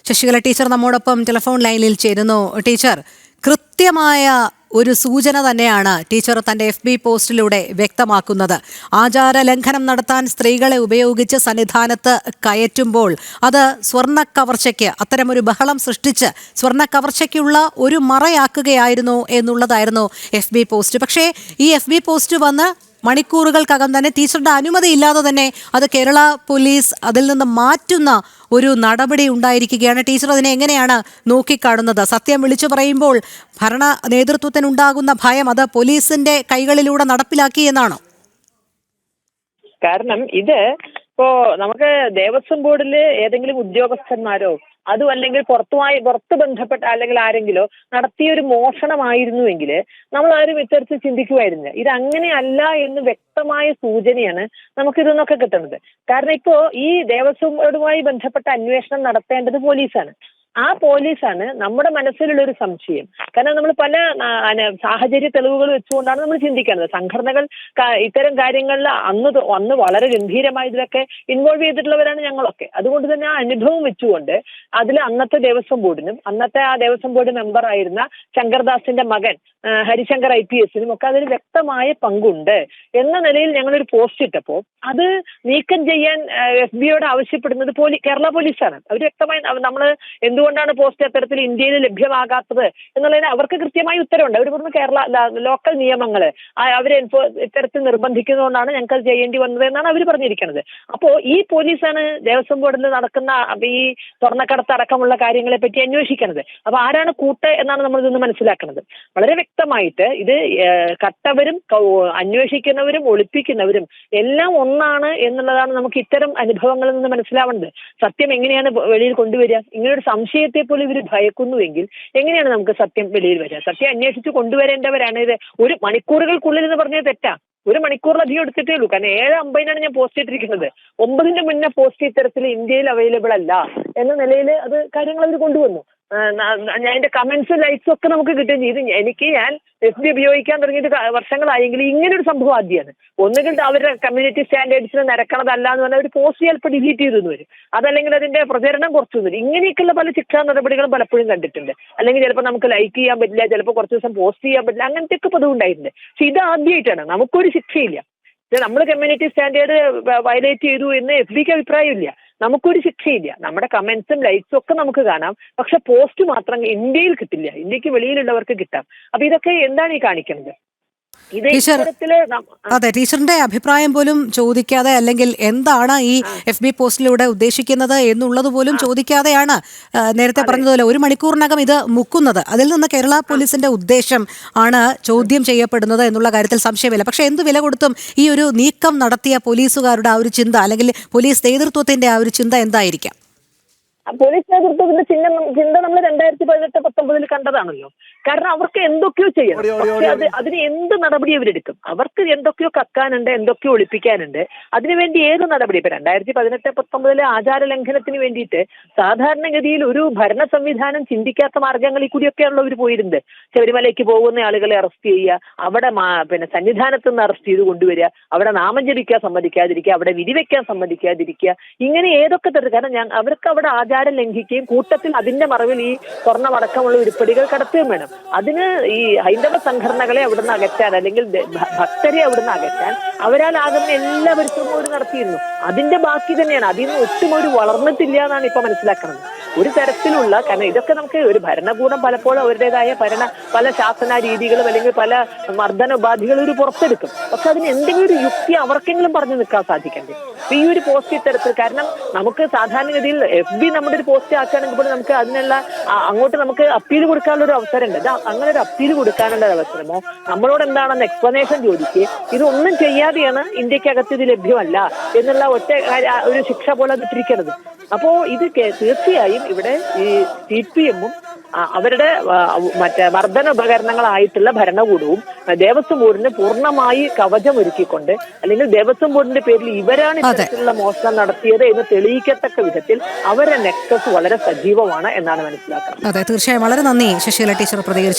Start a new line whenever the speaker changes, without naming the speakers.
Sasikala teacher നമ്മോടൊപ്പം telephone ലൈനിൽ ചേരുന്നു. ടീച്ചർ, കൃത്യമായ ഒരു സൂചന തന്നെയാണ് ടീച്ചർ തന്റെ FB പോസ്റ്റിലൂടെ വ്യക്തമാക്കുന്നത്. ആചാര ലംഘനം നടത്താൻ സ്ത്രീകളെ ഉപയോഗിച്ച് സന്നിധാനത്ത് കയറ്റുമ്പോൾ അത് സ്വർണ്ണ കവർച്ചയ്ക്ക്, അത്തരമൊരു ബഹളം സൃഷ്ടിച്ച് സ്വർണ്ണ കവർച്ചയ്ക്കുള്ള ഒരു മറയാക്കുകയായിരുന്നു എന്നുള്ളതായിരുന്നു FB പോസ്റ്റ്. പക്ഷേ ഈ FB പോസ്റ്റ് വന്ന് മണിക്കൂറുകൾക്കകം തന്നെ ടീച്ചറുടെ അനുമതി ഇല്ലാതെ തന്നെ അത് കേരള പോലീസ് അതിൽ നിന്ന് മാറ്റുന്ന ഒരു നടപടി ഉണ്ടായിരിക്കുകയാണ്. ടീച്ചർ അതിനെ എങ്ങനെയാണ് നോക്കിക്കാണുന്നത്? സത്യം വിളിച്ചു പറയുമ്പോൾ ഭരണ നേതൃത്വത്തിനുണ്ടാകുന്ന ഭയം അത് പോലീസിന്റെ കൈകളിലൂടെ നടപ്പിലാക്കി എന്നാണോ?
കാരണം ഇത് ഇപ്പോ നമുക്ക് ദേവസ്വം ബോർഡിൽ ഏതെങ്കിലും ഉദ്യോഗസ്ഥന്മാരോ അതും അല്ലെങ്കിൽ പുറത്ത് ബന്ധപ്പെട്ട അല്ലെങ്കിൽ ആരെങ്കിലോ നടത്തിയ ഒരു മോഷണമായിരുന്നുവെങ്കിൽ നമ്മൾ ആരും ഇത്തരത്തിൽ ചിന്തിക്കുമായിരുന്നില്ല. ഇത് അങ്ങനെയല്ല എന്ന് വ്യക്തമായ സൂചനയാണ് നമുക്കിതെന്നൊക്കെ കിട്ടുന്നത്. കാരണം ഇപ്പോ ഈ ദേവസ്വം ബോർഡുമായി ബന്ധപ്പെട്ട അന്വേഷണം നടത്തേണ്ടത് പോലീസാണ്. ആ പോലീസാണ് നമ്മുടെ മനസ്സിലുള്ള ഒരു സംശയം. കാരണം നമ്മൾ പല സാഹചര്യ തെളിവുകൾ വെച്ചുകൊണ്ടാണ് നമ്മൾ ചിന്തിക്കുന്നത്. സംഘടനകൾ ഇത്തരം കാര്യങ്ങളിൽ അന്ന് വളരെ ഗംഭീരമായി ഇതിലൊക്കെ ഇൻവോൾവ് ചെയ്തിട്ടുള്ളവരാണ് ഞങ്ങളൊക്കെ. അതുകൊണ്ട് തന്നെ ആ അനുഭവം വെച്ചുകൊണ്ട് അതിൽ അന്നത്തെ ദേവസ്വം ബോർഡിനും അന്നത്തെ ആ ദേവസ്വം ബോർഡ് മെമ്പർ ആയിരുന്ന ശങ്കർദാസിന്റെ മകൻ ഹരിശങ്കർ IPSനും ഒക്കെ അതിൽ വ്യക്തമായ പങ്കുണ്ട് എന്ന നിലയിൽ ഞങ്ങളൊരു പോസ്റ്റ് ഇട്ടപ്പോൾ അത് നീക്കം ചെയ്യാൻ FBയോട് ആവശ്യപ്പെടുന്നത് കേരള പോലീസാണ്. അവർ വ്യക്തമായി നമ്മൾ എന്തുകൊണ്ടാണ് പോസ്റ്റ് അത്തരത്തിൽ ഇന്ത്യയിൽ ലഭ്യമാകാത്തത് എന്നുള്ളതിന് അവർക്ക് കൃത്യമായി ഉത്തരവുണ്ട്. അവർ പറഞ്ഞ കേരള ലോക്കൽ നിയമങ്ങൾ അവരെ ഇത്തരത്തിൽ നിർബന്ധിക്കുന്നതുകൊണ്ടാണ് ഞങ്ങൾക്ക് അത് ചെയ്യേണ്ടി വന്നത് എന്നാണ് അവർ പറഞ്ഞിരിക്കുന്നത്. അപ്പോൾ ഈ പോലീസാണ് ദേവസ്വം ബോർഡിൽ നടക്കുന്ന ഈ സ്വർണ്ണക്കടത്ത് അടക്കമുള്ള കാര്യങ്ങളെ പറ്റി അന്വേഷിക്കുന്നത്. അപ്പൊ ആരാണ് കൂട്ട് എന്നാണ് നമ്മൾ ഇതൊന്ന് മനസ്സിലാക്കുന്നത്. വളരെ വ്യക്തമായിട്ട് ഇത് കട്ടവരും അന്വേഷിക്കുന്നവരും ഒളിപ്പിക്കുന്നവരും എല്ലാം ഒന്നാണ് എന്നുള്ളതാണ് നമുക്ക് ഇത്തരം അനുഭവങ്ങളിൽ നിന്ന് മനസ്സിലാവേണ്ടത്. സത്യം എങ്ങനെയാണ് വെളിയിൽ കൊണ്ടുവരിക? ഇങ്ങനൊരു സംശയത്തെ പോലും ഇവർ ഭയക്കുന്നുവെങ്കിൽ എങ്ങനെയാണ് നമുക്ക് സത്യം വെളിയിൽ വരിക? സത്യം അന്വേഷിച്ച് കൊണ്ടുവരേണ്ടവരാണ്. ഇത് ഒരു മണിക്കൂറുകൾക്കുള്ളിൽ എന്ന് പറഞ്ഞത് തെറ്റാ. ഒരു മണിക്കൂറിലധികം എടുത്തിട്ടേ ഉള്ളൂ. കാരണം 7:50 ഞാൻ പോസ്റ്റ് ചെയ്തിരിക്കുന്നത്. 9ന്റെ മുന്നേ പോസ്റ്റ് ഇത്തരത്തിൽ ഇന്ത്യയിൽ അവൈലബിൾ അല്ല എന്ന നിലയിൽ അത് കാര്യങ്ങൾ അവർ കൊണ്ടുവന്നു. ഞാൻ എന്റെ കമന്റ്സും ലൈക്സും ഒക്കെ നമുക്ക് കിട്ടുകയും ചെയ്തു. ഞാൻ FB ഉപയോഗിക്കാൻ തുടങ്ങിയിട്ട് വർഷങ്ങളായെങ്കിൽ ഇങ്ങനൊരു സംഭവം ആദ്യമാണ്. ഒന്നുകിൽ അവരുടെ കമ്മ്യൂണിറ്റി സ്റ്റാൻഡേർഡ്സിന് നിരക്കണതല്ല എന്ന് പറഞ്ഞാൽ ഒരു പോസ്റ്റ് ചിലപ്പോൾ ഡിലീറ്റ് ചെയ്തു വരും. അതല്ലെങ്കിൽ അതിന്റെ പ്രചരണം കുറച്ചു വരും. ഇങ്ങനെയൊക്കെയുള്ള പല ശിക്ഷാ നടപടികളും പലപ്പോഴും കണ്ടിട്ടുണ്ട്. അല്ലെങ്കിൽ ചിലപ്പോൾ നമുക്ക് ലൈക്ക് ചെയ്യാൻ പറ്റില്ല, ചിലപ്പോൾ കുറച്ച് ദിവസം പോസ്റ്റ് ചെയ്യാൻ പറ്റില്ല, അങ്ങനത്തെ ഒക്കെ പതിവ് ഉണ്ടായിട്ടുണ്ട്. പക്ഷെ ഇത് ആദ്യമായിട്ടാണ്. നമുക്കൊരു ശിക്ഷയില്ല. നമ്മൾ കമ്മ്യൂണിറ്റി സ്റ്റാൻഡേർഡ് വയലേറ്റ് ചെയ്തു എന്ന് FBക്ക് അഭിപ്രായമില്ല. നമുക്കൊരു ശിക്ഷയില്ല. നമ്മുടെ കമന്റ്സും ലൈക്സും ഒക്കെ നമുക്ക് കാണാം. പക്ഷെ പോസ്റ്റ് മാത്രം ഇന്ത്യയിൽ കിട്ടില്ല. ഇന്ത്യക്ക് വെളിയിലുള്ളവർക്ക് കിട്ടാം. അപ്പൊ ഇതൊക്കെ എന്താണ് ഈ കാണിക്കുന്നത്?
അതെ, ടീച്ചറിന്റെ അഭിപ്രായം പോലും ചോദിക്കാതെ, അല്ലെങ്കിൽ എന്താണ് ഈ FB പോസ്റ്റിലൂടെ ഉദ്ദേശിക്കുന്നത് എന്നുള്ളത് പോലും ചോദിക്കാതെയാണ് നേരത്തെ പറഞ്ഞതുപോലെ 1 മണിക്കൂറിനകം ഇത് മുക്കുന്നത്. അതിൽ നിന്ന് കേരള പോലീസിന്റെ ഉദ്ദേശം ആണ് ചോദ്യം ചെയ്യപ്പെടുന്നത് എന്നുള്ള കാര്യത്തിൽ സംശയമില്ല. പക്ഷെ എന്ത് വില കൊടുത്തും ഈ ഒരു നീക്കം നടത്തിയ പോലീസുകാരുടെ ആ ഒരു ചിന്ത, അല്ലെങ്കിൽ പോലീസ് നേതൃത്വത്തിന്റെ ആ ഒരു ചിന്ത എന്തായിരിക്കാം?
പോലീസ് നേതൃത്വത്തിന്റെ ചിന്ത നമ്മൾ 2018-19 കണ്ടതാണല്ലോ. കാരണം അവർക്ക് എന്തൊക്കെയോ ചെയ്യണം. പക്ഷെ അതിന് എന്ത് നടപടി അവരെടുക്കും? അവർക്ക് എന്തൊക്കെയോ കക്കാനുണ്ട്, എന്തൊക്കെയോ ഒളിപ്പിക്കാനുണ്ട്. അതിനുവേണ്ടി ഏത് നടപടി? ഇപ്പൊ 2018-19 ആചാര ലംഘനത്തിന് വേണ്ടിയിട്ട് സാധാരണഗതിയിൽ ഒരു ഭരണ സംവിധാനം ചിന്തിക്കാത്ത മാർഗങ്ങളിൽ കൂടിയൊക്കെയാണല്ലോ അവർ പോയിരുന്നത്. ശബരിമലയ്ക്ക് പോകുന്ന ആളുകളെ അറസ്റ്റ് ചെയ്യുക, അവിടെ സന്നിധാനത്ത് നിന്ന് അറസ്റ്റ് ചെയ്ത് കൊണ്ടുവരിക, അവിടെ നാമം ജപിക്കാൻ സമ്മതിക്കാതിരിക്കുക, അവിടെ വിധിവെക്കാൻ സമ്മതിക്കാതിരിക്കുക, ഇങ്ങനെ ഏതൊക്കെ തരത്തിൽ. കാരണം അവർക്ക് അവിടെ ആചാരം ലംഘിക്കുകയും കൂട്ടത്തിൽ അതിന്റെ മറവിൽ ഈ സ്വർണ്ണമടക്കമുള്ള ഉരുപ്പടികൾ കടത്തുകയും വേണം. അതിന് ഈ ഹൈന്ദവ സംഘടനകളെ അവിടുന്ന് അകറ്റാൻ, അല്ലെങ്കിൽ ഭക്തരെ അവിടുന്ന് അകറ്റാൻ അവരാലാകുന്ന എല്ലാ പരിശ്രമവും നടത്തിയിരുന്നു. അതിന്റെ ബാക്കി തന്നെയാണ്. അതിൽ നിന്ന് ഒട്ടും ഒരു വളർന്നിട്ടില്ല എന്നാണ് ഇപ്പൊ മനസ്സിലാക്കുന്നത്. ഒരു തരത്തിലുള്ള, കാരണം ഇതൊക്കെ നമുക്ക് ഒരു ഭരണകൂടം പലപ്പോഴും അവരുടേതായ പല ശാസന രീതികളും അല്ലെങ്കിൽ പല മർദ്ദന ഉപാധികളും ഒരു പുറത്തെടുക്കും. പക്ഷെ അതിന് എന്തെങ്കിലും ഒരു യുക്തി അവർക്കെങ്കിലും പറഞ്ഞു നിൽക്കാൻ സാധിക്കണ്ടേ? ഈ ഒരു പോസ്റ്റ് ഇത്തരത്തിൽ, കാരണം നമുക്ക് സാധാരണഗതിയിൽ FB നമ്മുടെ ഒരു പോസ്റ്റ് ആക്കുകയാണെങ്കിൽ പോലും നമുക്ക് അതിനുള്ള അങ്ങോട്ട് നമുക്ക് അപ്പീൽ കൊടുക്കാനുള്ള ഒരു അവസരമുണ്ട്. അങ്ങനെ ഒരു അപ്പീൽ കൊടുക്കാനുള്ള ഒരു അവസരമോ നമ്മളോട് എന്താണെന്ന് എക്സ്പ്ലനേഷൻ ചോദിക്കുക, ഇതൊന്നും ചെയ്യാതെയാണ് ഇന്ത്യക്കകത്ത് ഇത് ലഭ്യമല്ല എന്നുള്ള ഒറ്റ ഒരു ശിക്ഷ പോലെ അത് ഇട്ടിരിക്കുന്നത്. അപ്പോ ഇത് തീർച്ചയായും ഇവിടെ ഈ CPM-ഉം അവരുടെ മർദ്ദന ഉപകരണങ്ങളായിട്ടുള്ള ഭരണകൂടവും ദേവസ്വം ബോർഡിന് പൂർണ്ണമായി കവചമൊരുക്കിക്കൊണ്ട്, അല്ലെങ്കിൽ ദേവസ്വം ബോർഡിന്റെ പേരിൽ ഇവരാണ് ഇത്തരത്തിലുള്ള മോഷണം നടത്തിയത് എന്ന് തെളിയിക്കത്തക്ക വിധത്തിൽ അവരുടെ നെക്സസ് വളരെ സജീവമാണ് എന്നാണ് മനസ്സിലാക്കുന്നത്.
അതെ, തീർച്ചയായും വളരെ നന്ദി ശശികല ടീച്ചർ പ്രതികരിച്ചത്.